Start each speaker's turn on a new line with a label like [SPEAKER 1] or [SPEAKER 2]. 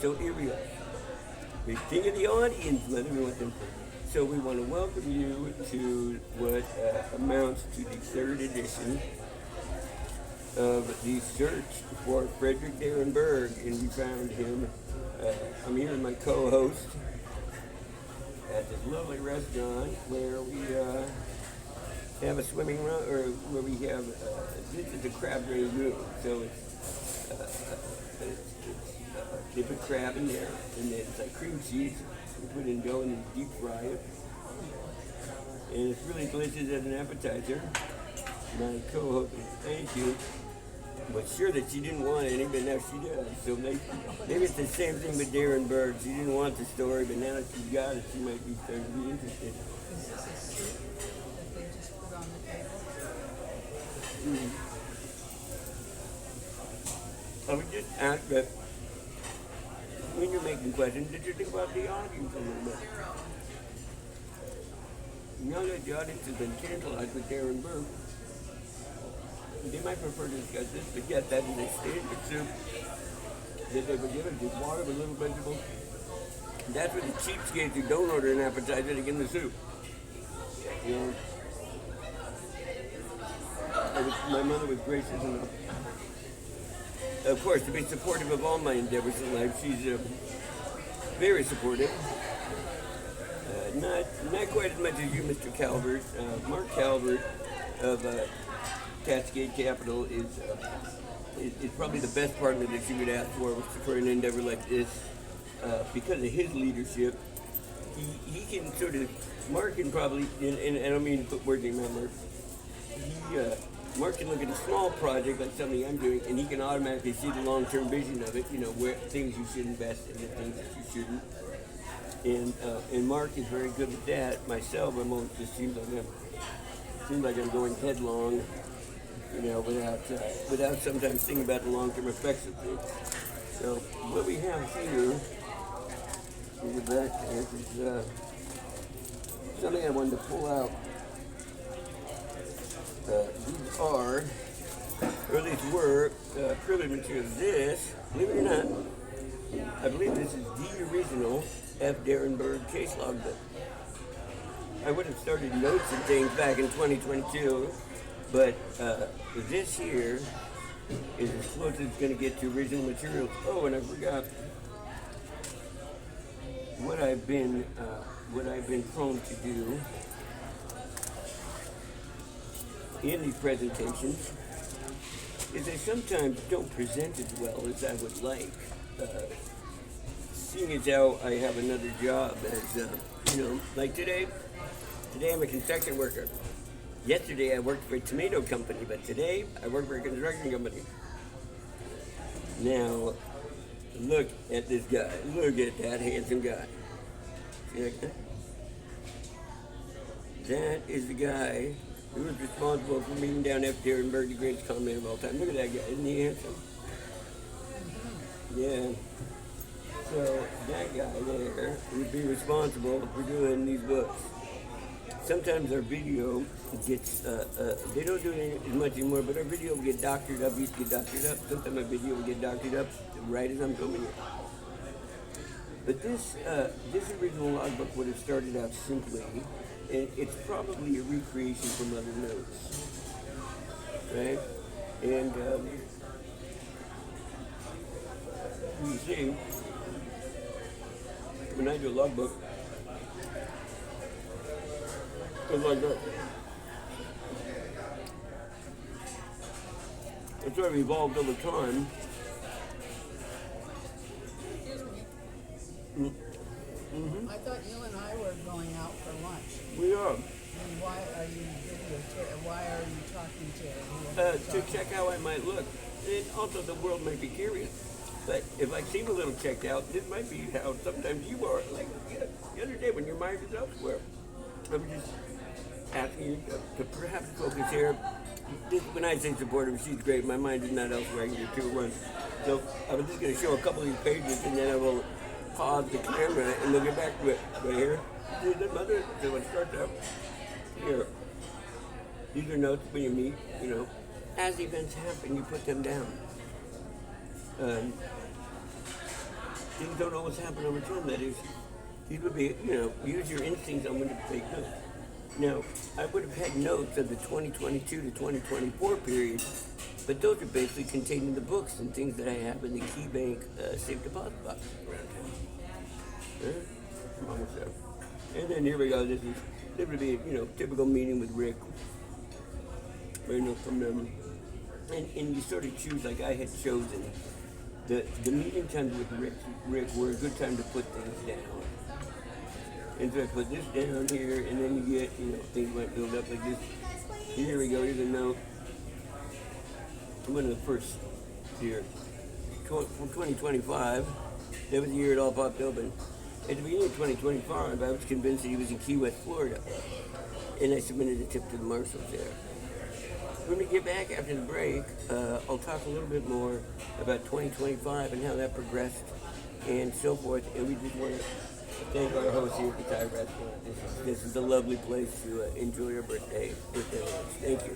[SPEAKER 1] So here we are. We think of the audience, let me want them. So we want to welcome you to what amounts to the third edition of the search for F Darren Berg, and we found him. I'm here with my co-host at this lovely restaurant where we have a swimming run, or where we have this is a crab ragout. So they put crab in there, and then it's like cream cheese. We put it in dough and deep fry it, and it's really delicious as an appetizer. My co-host, thank you, was sure that she didn't want any, but now she does. So maybe it's the same thing with Darren Berg. She didn't want the story, but now that she's got it, she might be starting to be interested.
[SPEAKER 2] Is this a soup that they just put on the table?
[SPEAKER 1] I would just ask that when you're making questions, did you think about the audience a little bit? Now that the audience has been tantalized with Darren Berg, they might prefer to discuss this, but yes, that is a standard soup that they would give us, just water with little vegetables. That's what the cheapskates who don't order an appetizer, they give them the soup. You know, my mother was gracious enough, of course, to be supportive of all my endeavors in life. She's very supportive. Not quite as much as you, Mr. Calvert. Mark Calvert of Cascade Capital is probably the best partner that you would ask for an endeavor like this, because of his leadership. He can sort of, Mark can probably, and I don't mean to put words in my mouth, Mark can look at a small project like something I'm doing, and he can automatically see the long-term vision of it, you know, where things you should invest in and things that you shouldn't. And Mark is very good with that. Myself, I'm almost just seems like I'm going headlong, you know, without sometimes thinking about the long-term effects of things. So what we have here, in the back there, is something I wanted to pull out. These are, or at least were, privilege materials. This, believe it or not, I believe this is the original F Darren Berg case logbook. I would have started notes and things back in 2022, but this here is as close as it's going to get to original materials. Oh, and I forgot what I've been prone to do in these presentations is I sometimes don't present as well as I would like. Seeing as how I have another job as, like today I'm a construction worker. Yesterday I worked for a tomato company, but today I work for a construction company. Now, look at this guy. Look at that handsome guy. See that guy? That is the guy who was responsible for meeting down F Darren Berg, the greatest commentator of all time. Look at that guy. Isn't he handsome? Yeah. So that guy there would be responsible for doing these books. Sometimes our video gets, they don't do it as much anymore, but our video will get doctored up, used to get doctored up. Sometimes my video will get doctored up right as I'm filming it. But this original logbook would have started out simply, and it's probably a recreation from other notes, right? And you see, when I do a logbook, it's like that. It's sort of evolved over time.
[SPEAKER 2] Mm-hmm. I thought you and I were going out for lunch.
[SPEAKER 1] We are.
[SPEAKER 2] And why are you talking to?
[SPEAKER 1] To check how I might look. And also the world might be curious. But if I seem a little checked out, this might be how sometimes you are. Like the other day when your mind is elsewhere. I'm just asking you to perhaps focus here. When I say supportive, she's great. My mind is not elsewhere. I can do 2 runs. So I was just going to show a couple of these pages, and then I will pause the camera and we'll get back to it. Right here. See the mother? So it starts out here. These are notes when you meet, you know. As events happen, you put them down. things don't always happen over time. That is, these would be, use your instincts on when to take notes. Now, I would have had notes of the 2022 to 2024 period, but those are basically contained in the books and things that I have in the Key Bank safe deposit box around town. Almost there. And then here we go. This would be typical meeting with Rick. From them, and you sort of choose, like I had chosen the meeting times with Rick were a good time to put things down. And so I put this down here, and then you get, things might build up like this. Here we go, here's a note. I'm going to the first year, from 2025, that was the year it all popped open. At the beginning of 2025, I was convinced that he was in Key West, Florida, and I submitted a tip to the marshals there. When we get back after the break, I'll talk a little bit more about 2025 and how that progressed and so forth. And we just want to thank our host here at the Thai restaurant. This is a lovely place to enjoy your birthday lunch. Thank you.